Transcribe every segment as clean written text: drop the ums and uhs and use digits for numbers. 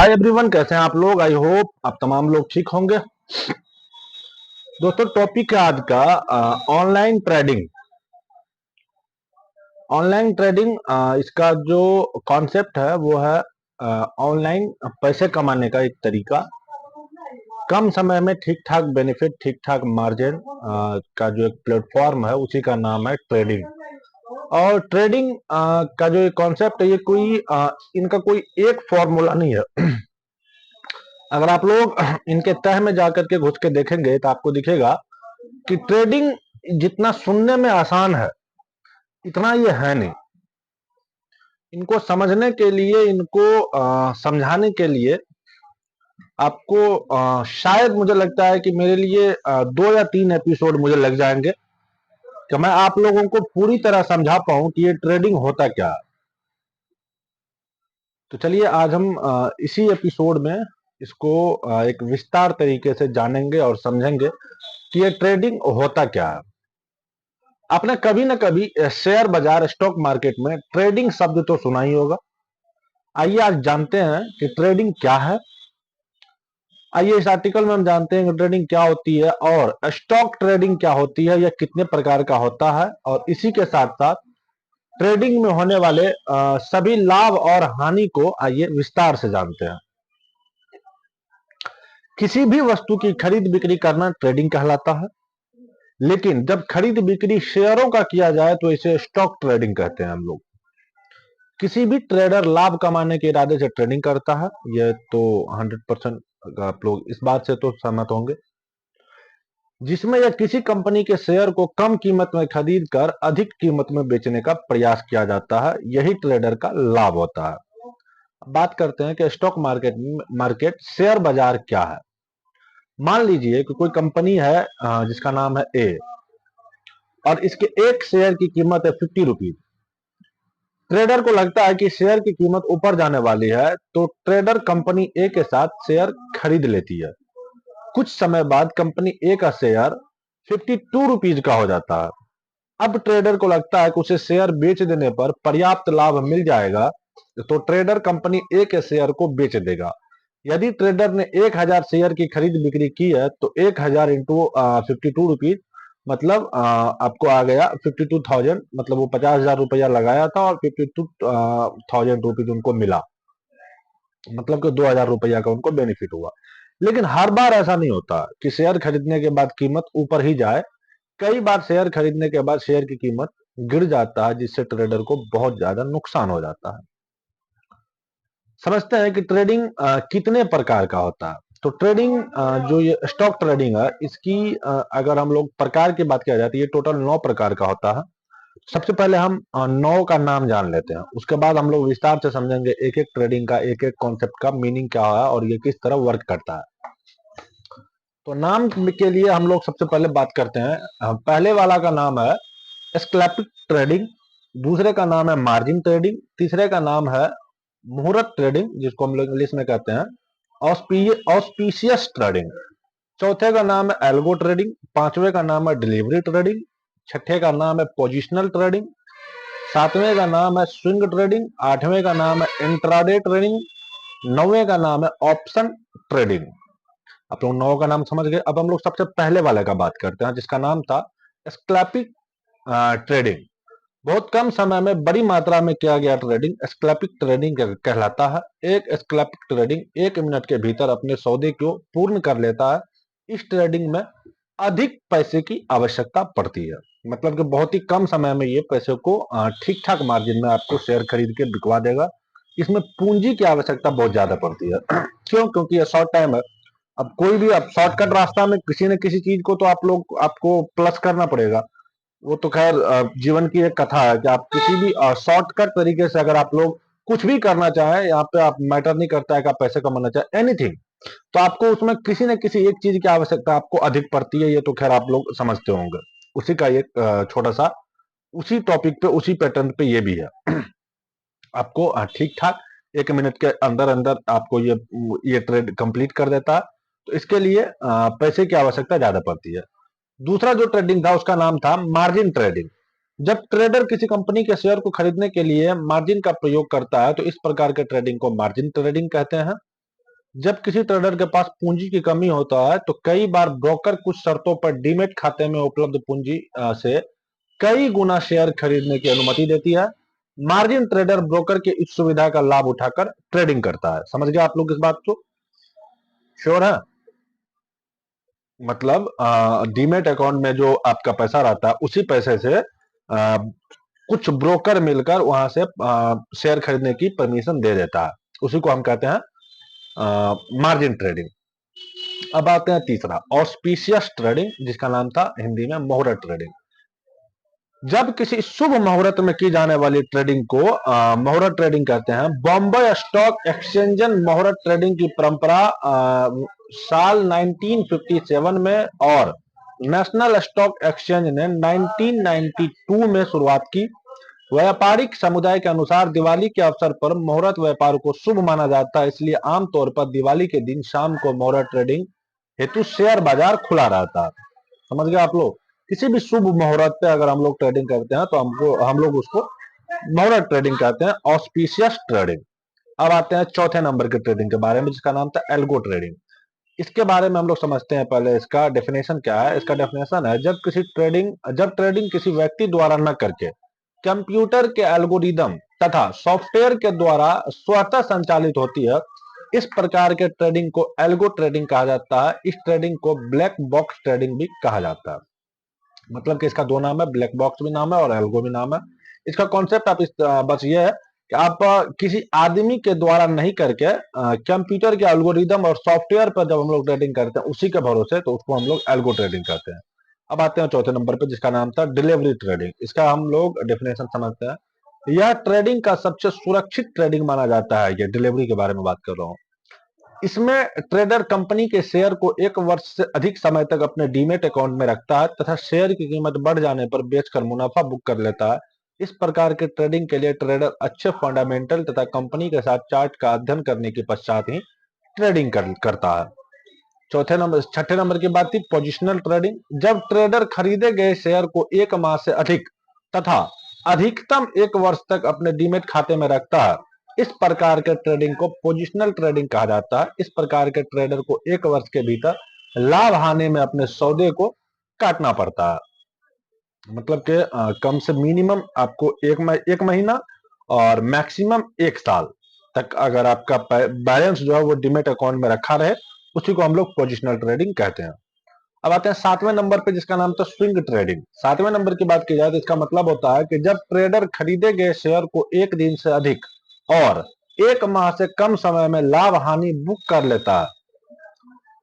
Hi everyone, कैसे हैं आप लोग। आई होप आप तमाम लोग ठीक होंगे। दोस्तों, टॉपिक है आज का ऑनलाइन ट्रेडिंग। ऑनलाइन ट्रेडिंग इसका जो कॉन्सेप्ट है वो है ऑनलाइन पैसे कमाने का एक तरीका। कम समय में ठीक ठाक बेनिफिट, ठीक ठाक मार्जिन का जो एक प्लेटफॉर्म है उसी का नाम है ट्रेडिंग। और ट्रेडिंग का जो कॉन्सेप्ट है ये कोई इनका कोई एक फॉर्मूला नहीं है। अगर आप लोग इनके तह में जाकर के घुस के देखेंगे तो आपको दिखेगा कि ट्रेडिंग जितना सुनने में आसान है इतना ये है नहीं। इनको समझने के लिए, इनको समझाने के लिए आपको शायद मुझे लगता है कि मेरे लिए 2 या 3 एपिसोड मुझे लग जाएंगे कि मैं आप लोगों को पूरी तरह समझा पाऊं कि ये ट्रेडिंग होता क्या है। तो चलिए आज हम इसी एपिसोड में इसको एक विस्तार तरीके से जानेंगे और समझेंगे कि ये ट्रेडिंग होता क्या है। आपने कभी ना कभी शेयर बाजार, स्टॉक मार्केट में ट्रेडिंग शब्द तो सुना ही होगा। आइए आज जानते हैं कि ट्रेडिंग क्या है। आइए इस आर्टिकल में हम जानते हैं कि ट्रेडिंग क्या होती है और स्टॉक ट्रेडिंग क्या होती है, यह कितने प्रकार का होता है, और इसी के साथ साथ ट्रेडिंग में होने वाले सभी लाभ और हानि को आइए विस्तार से जानते हैं। किसी भी वस्तु की खरीद बिक्री करना ट्रेडिंग कहलाता है, लेकिन जब खरीद बिक्री शेयरों का किया जाए तो इसे स्टॉक ट्रेडिंग कहते हैं हम लोग। किसी भी ट्रेडर लाभ कमाने के इरादे से ट्रेडिंग करता है, यह तो 100% आप लोग इस बात से तो सहमत होंगे, जिसमें यह किसी कंपनी के शेयर को कम कीमत में खरीद कर अधिक कीमत में बेचने का प्रयास किया जाता है। यही ट्रेडर का लाभ होता है। बात करते हैं कि स्टॉक मार्केट शेयर बाजार क्या है। मान लीजिए कि कोई कंपनी है जिसका नाम है ए, और इसके एक शेयर की कीमत है 50 रुपीज। ट्रेडर को लगता है कि शेयर की कीमत ऊपर जाने वाली है, तो ट्रेडर कंपनी ए के साथ शेयर खरीद लेती है। कुछ समय बाद कंपनी ए का शेयर 52 रुपीज का हो जाता है। अब ट्रेडर को लगता है कि उसे शेयर बेच देने पर पर्याप्त लाभ मिल जाएगा, तो ट्रेडर कंपनी ए के शेयर को बेच देगा। यदि ट्रेडर ने 1000 शेयर की खरीद बिक्री की है तो 1000 इंटू 52 रुपीज मतलब आपको आ गया 52,000। मतलब वो 50,000 रुपया लगाया था और 52,000 रुपीज उनको मिला, मतलब कि 2,000 रुपया का उनको बेनिफिट हुआ। लेकिन हर बार ऐसा नहीं होता कि शेयर खरीदने के बाद कीमत ऊपर ही जाए। कई बार शेयर खरीदने के बाद शेयर की कीमत गिर जाता है, जिससे ट्रेडर को बहुत ज्यादा नुकसान हो जाता है। समझते हैं कि ट्रेडिंग कितने प्रकार का होता है। तो ट्रेडिंग जो ये स्टॉक ट्रेडिंग है इसकी अगर हम लोग प्रकार की बात किया जाए तो ये टोटल 9 प्रकार का होता है। सबसे पहले हम 9 का नाम जान लेते हैं, उसके बाद हम लोग विस्तार से समझेंगे एक एक ट्रेडिंग का, एक एक कॉन्सेप्ट का मीनिंग क्या है और ये किस तरह वर्क करता है। तो नाम के लिए हम लोग सबसे पहले बात करते हैं। पहले वाला का नाम है स्कैल्पिंग ट्रेडिंग, दूसरे का नाम है मार्जिन ट्रेडिंग, तीसरे का नाम है मुहूर्त ट्रेडिंग जिसको हम लोग इंग्लिश में कहते हैं ऑस्पिशियस ट्रेडिंग, चौथे का नाम है एल्गो ट्रेडिंग, पांचवे का नाम है डिलीवरी ट्रेडिंग, छठे का नाम है पोजिशनल ट्रेडिंग, सातवें का नाम है स्विंग ट्रेडिंग, आठवें का नाम है इंट्राडे ट्रेडिंग, नौवें का नाम है ऑप्शन ट्रेडिंग। आप लोग 9 का नाम समझ गए। अब हम लोग सबसे पहले वाले का बात करते हैं जिसका नाम था स्कैल्पिंग ट्रेडिंग। बहुत कम समय में बड़ी मात्रा में किया गया ट्रेडिंग स्कैल्पिंग ट्रेडिंग कहलाता है। एक स्कैल्पिंग ट्रेडिंग 1 मिनट के भीतर अपने सौदे को पूर्ण कर लेता है। इस ट्रेडिंग में अधिक पैसे की आवश्यकता पड़ती है, मतलब कि बहुत ही कम समय में ये पैसे को ठीक ठाक मार्जिन में आपको शेयर खरीद के बिकवा देगा। इसमें पूंजी की आवश्यकता बहुत ज्यादा पड़ती है। क्यों? क्योंकि ये शॉर्ट टाइम है। अब कोई भी आप शॉर्टकट रास्ता में किसी न किसी चीज को तो आपको प्लस करना पड़ेगा। वो तो खैर जीवन की एक कथा है कि आप किसी भी शॉर्टकट तरीके से अगर आप लोग कुछ भी करना चाहें, यहाँ पे आप मैटर नहीं करता है कि आप पैसे कमाना चाहें, एनीथिंग, तो आपको उसमें किसी न किसी एक चीज की आवश्यकता आपको अधिक पड़ती है। ये तो खैर आप लोग समझते होंगे। उसी का एक छोटा सा उसी टॉपिक पे, उसी पैटर्न पे ये भी है। आपको ठीक ठाक 1 मिनट के अंदर अंदर आपको ये ट्रेड कंप्लीट कर देता है। तो इसके लिए पैसे की आवश्यकता ज्यादा पड़ती है। दूसरा जो ट्रेडिंग था उसका नाम था मार्जिन ट्रेडिंग। जब ट्रेडर किसी कंपनी के शेयर को खरीदने के लिए मार्जिन का प्रयोग करता है तो इस प्रकार के ट्रेडिंग को मार्जिन ट्रेडिंग कहते हैं। जब किसी ट्रेडर के पास पूंजी की कमी होता है तो कई बार ब्रोकर कुछ शर्तों पर डीमेट खाते में उपलब्ध पूंजी से कई गुना शेयर खरीदने की अनुमति देती है। मार्जिन ट्रेडर ब्रोकर की इस सुविधा का लाभ उठाकर ट्रेडिंग करता है। समझ गए आप लोग इस बात को? श्योर है? मतलब डीमेट अकाउंट में जो आपका पैसा रहता है उसी पैसे से कुछ ब्रोकर मिलकर वहां से शेयर खरीदने की परमिशन दे देता है। उसी को हम कहते हैं मार्जिन ट्रेडिंग। अब आते हैं तीसरा, ऑस्पिशियस ट्रेडिंग, जिसका नाम था हिंदी में मुहूर्त ट्रेडिंग। जब किसी शुभ मुहूर्त में की जाने वाली ट्रेडिंग को मुहूर्त ट्रेडिंग कहते हैं। बॉम्बे स्टॉक एक्सचेंज मुहूर्त ट्रेडिंग की परंपरा साल 1957 में और नेशनल स्टॉक एक्सचेंज ने 1992 में शुरुआत की। व्यापारिक समुदाय के अनुसार दिवाली के अवसर पर मुहूर्त व्यापार को शुभ माना जाता है, इसलिए आमतौर पर दिवाली के दिन शाम को मुहूर्त ट्रेडिंग हेतु शेयर बाजार खुला रहता है। समझ गए आप लोग? किसी भी शुभ मुहूर्त पे अगर हम लोग ट्रेडिंग करते हैं तो हम लोग उसको मुहूर्त ट्रेडिंग कहते हैं, ऑस्पिशियस ट्रेडिंग। अब आते हैं चौथे नंबर के ट्रेडिंग के बारे में, जिसका नाम था एल्गो ट्रेडिंग। इसके बारे में हम लोग समझते हैं। पहले इसका डेफिनेशन क्या है। इसका डेफिनेशन है, जब ट्रेडिंग किसी व्यक्ति द्वारा न करके कंप्यूटर के एल्गोरिदम तथा सॉफ्टवेयर के द्वारा स्वतः संचालित होती है, इस प्रकार के ट्रेडिंग को एल्गो ट्रेडिंग कहा जाता है। इस ट्रेडिंग को ब्लैक बॉक्स ट्रेडिंग भी कहा जाता है। मतलब कि इसका दो नाम है, ब्लैक बॉक्स भी नाम है और एल्गो भी नाम है। इसका कॉन्सेप्ट आप बस ये है कि आप किसी आदमी के द्वारा नहीं करके कंप्यूटर के एल्गोरिदम और सॉफ्टवेयर पर जब हम लोग ट्रेडिंग करते हैं उसी के भरोसे, तो उसको हम लोग एल्गो ट्रेडिंग करते हैं। अब आते हैं चौथे नंबर पे, जिसका नाम था डिलीवरी ट्रेडिंग। इसका हम लोग डेफिनेशन समझते हैं। यह ट्रेडिंग का सबसे सुरक्षित ट्रेडिंग माना जाता है। ये डिलीवरी के बारे में बात कर रहा हूँ। इसमें ट्रेडर कंपनी के शेयर को 1 वर्ष से अधिक समय तक अपने डीमेट अकाउंट में रखता है तथा शेयर की कीमत बढ़ जाने पर बेचकर मुनाफा बुक कर लेता है। इस प्रकार के ट्रेडिंग के लिए ट्रेडर अच्छे फंडामेंटल तथा कंपनी के साथ चार्ट का अध्ययन करने के पश्चात ही ट्रेडिंग करता है। छठे नंबर की बात थी पोजिशनल ट्रेडिंग। जब ट्रेडर खरीदे गए शेयर को 1 माह से अधिक तथा अधिकतम 1 वर्ष तक अपने डीमेट खाते में रखता है, इस प्रकार के ट्रेडिंग को पोजिशनल ट्रेडिंग कहा जाता है। इस प्रकार के ट्रेडर को 1 वर्ष के भीतर लाभ हानि में अपने सौदे को काटना पड़ता है। मतलब कि कम से मिनिमम आपको एक महीना और मैक्सिमम 1 साल तक अगर आपका बैलेंस जो है वो डीमेट अकाउंट में रखा रहे, उसी को हम लोग पोजिशनल ट्रेडिंग कहते हैं। अब आते हैं 7वें नंबर पे, जिसका नाम था स्विंग ट्रेडिंग। 7वें नंबर की बात की जाए तो इसका मतलब होता है कि जब ट्रेडर खरीदे गए शेयर को 1 दिन से अधिक और 1 माह से कम समय में लाभ हानि बुक कर लेता है,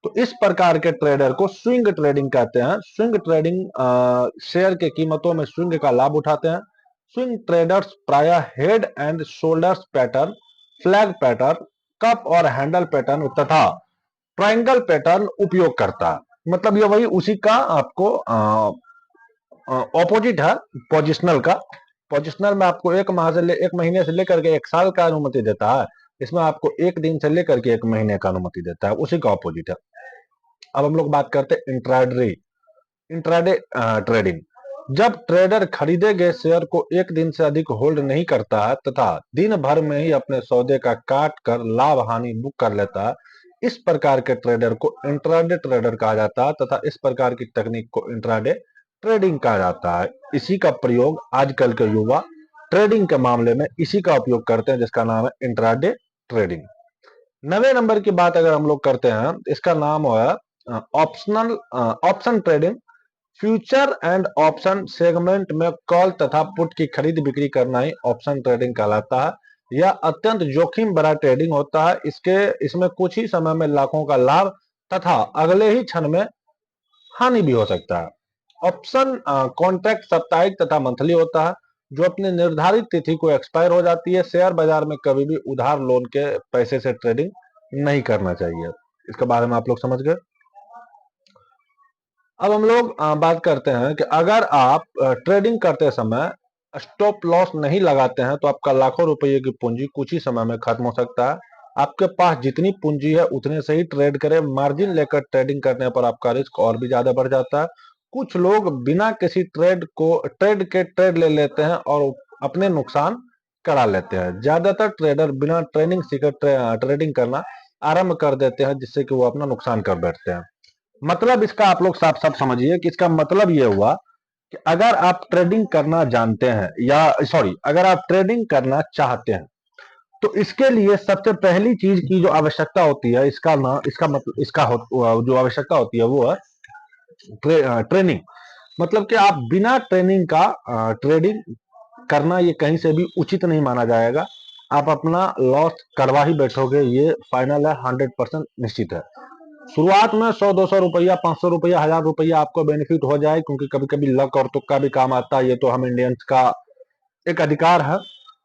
तो इस प्रकार के ट्रेडर को स्विंग ट्रेडिंग कहते हैं। स्विंग ट्रेडिंग शेयर के कीमतों में स्विंग का लाभ उठाते हैं। स्विंग ट्रेडर्स प्रायः head and shoulders pattern, flag pattern, cup और हैंडल पैटर्न तथा ट्रायंगल पैटर्न उपयोग करता है। मतलब ये वही उसी का आपको ऑपोजिट है पोजिशनल का। पोजिशनल में आपको 1 महीने से लेकर के 1 साल का अनुमति देता है, इसमें आपको 1 दिन से लेकर के 1 महीने का अनुमति देता है, उसी का ऑपोजिट है। अब हम लोग बात करते हैं इंट्राडे ट्रेडिंग। जब ट्रेडर खरीदे गए शेयर को 1 दिन से अधिक होल्ड नहीं करता है तथा दिन भर में ही अपने सौदे का काट कर लाभ हानि बुक कर लेता है, इस प्रकार के ट्रेडर को इंट्राडे ट्रेडर कहा जाता है तथा इस प्रकार की तकनीक को इंट्राडे ट्रेडिंग कहा जाता है। इसी का प्रयोग आजकल के युवा ट्रेडिंग के मामले में इसी का उपयोग करते हैं, जिसका नाम है इंट्राडे ट्रेडिंग। 9वें नंबर की बात अगर हम लोग करते हैं, इसका नाम है option trading. Future and option segment में कॉल तथा पुट की खरीद बिक्री करना ही ऑप्शन ट्रेडिंग कहलाता है। यह अत्यंत जोखिम भरा ट्रेडिंग होता है। इसमें कुछ ही समय में लाखों का लाभ तथा अगले ही क्षण में हानि भी हो सकता है। ऑप्शन कॉन्ट्रैक्ट साप्ताहिक तथा मंथली होता है, जो अपने निर्धारित तिथि को एक्सपायर हो जाती है। शेयर बाजार में कभी भी उधार लोन के पैसे से ट्रेडिंग नहीं करना चाहिए। इसके बारे में आप लोग समझ गए। अब हम लोग बात करते हैं कि अगर आप ट्रेडिंग करते समय स्टॉप लॉस नहीं लगाते हैं तो आपका लाखों रुपए की पूंजी कुछ ही समय में खत्म हो सकता है। आपके पास जितनी पूंजी है उतने से ही ट्रेड करें। मार्जिन लेकर ट्रेडिंग करने पर आपका रिस्क और भी ज्यादा बढ़ जाता है। कुछ लोग बिना किसी ट्रेड ले लेते हैं और अपने नुकसान करा लेते हैं। ज्यादातर ट्रेडर बिना ट्रेनिंग सीखे ट्रेडिंग करना आरंभ कर देते हैं, जिससे कि वो अपना नुकसान कर बैठते हैं। मतलब इसका आप लोग साफ साफ समझिए कि इसका मतलब ये हुआ कि अगर आप ट्रेडिंग करना जानते हैं, या सॉरी, अगर आप ट्रेडिंग करना चाहते हैं, तो इसके लिए सबसे पहली चीज की जो आवश्यकता होती है, इसका ना इसका मतलब इसका जो आवश्यकता होती है वो है ट्रेनिंग। मतलब कि आप बिना ट्रेनिंग का ट्रेडिंग करना ये कहीं से भी उचित नहीं माना जाएगा। आप अपना लॉस करवा ही बैठोगे, ये फाइनल है, 100% निश्चित है। शुरुआत में 100-200 रुपया, 500 रुपया, 1000 रुपया आपको बेनिफिट हो जाए, क्योंकि कभी कभी लक और तुक्का भी काम आता है, ये तो हम इंडियंस का एक अधिकार है।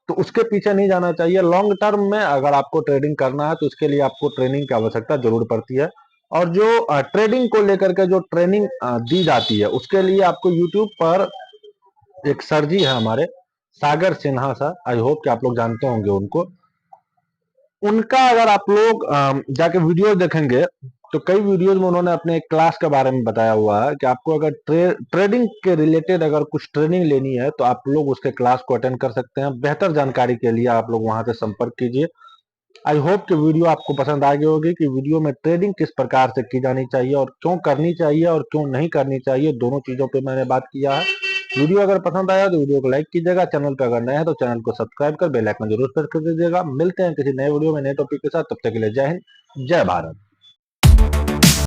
तो उसके पीछे नहीं जाना चाहिए। लॉन्ग टर्म में अगर आपको ट्रेडिंग करना है तो उसके लिए आपको ट्रेनिंग की आवश्यकता जरूर पड़ती है। और जो ट्रेडिंग को लेकर के जो ट्रेनिंग दी जाती है, उसके लिए आपको यूट्यूब पर एक सर जी है हमारे, सागर सिन्हा सर, आई होप कि आप लोग जानते होंगे उनको। उनका अगर आप लोग जाके वीडियो देखेंगे, तो कई वीडियोज में उन्होंने अपने एक क्लास के बारे में बताया हुआ है कि आपको अगर ट्रेडिंग के रिलेटेड अगर कुछ ट्रेनिंग लेनी है तो आप लोग उसके क्लास को अटेंड कर सकते हैं। बेहतर जानकारी के लिए आप लोग वहां से संपर्क कीजिए। आई होप कि वीडियो आपको पसंद आ गई होगी, कि वीडियो में ट्रेडिंग किस प्रकार से की जानी चाहिए और क्यों करनी चाहिए और क्यों नहीं करनी चाहिए, दोनों चीजों पे मैंने बात किया है। वीडियो अगर पसंद आया तो वीडियो को लाइक कीजिएगा, चैनल पे अगर नए हैं तो चैनल को सब्सक्राइब कर बेल आइकन जरूर प्रेस कर दीजिएगा। मिलते हैं किसी नए वीडियो में नए टॉपिक के साथ, तब तक के लिए जय हिंद, जय भारत।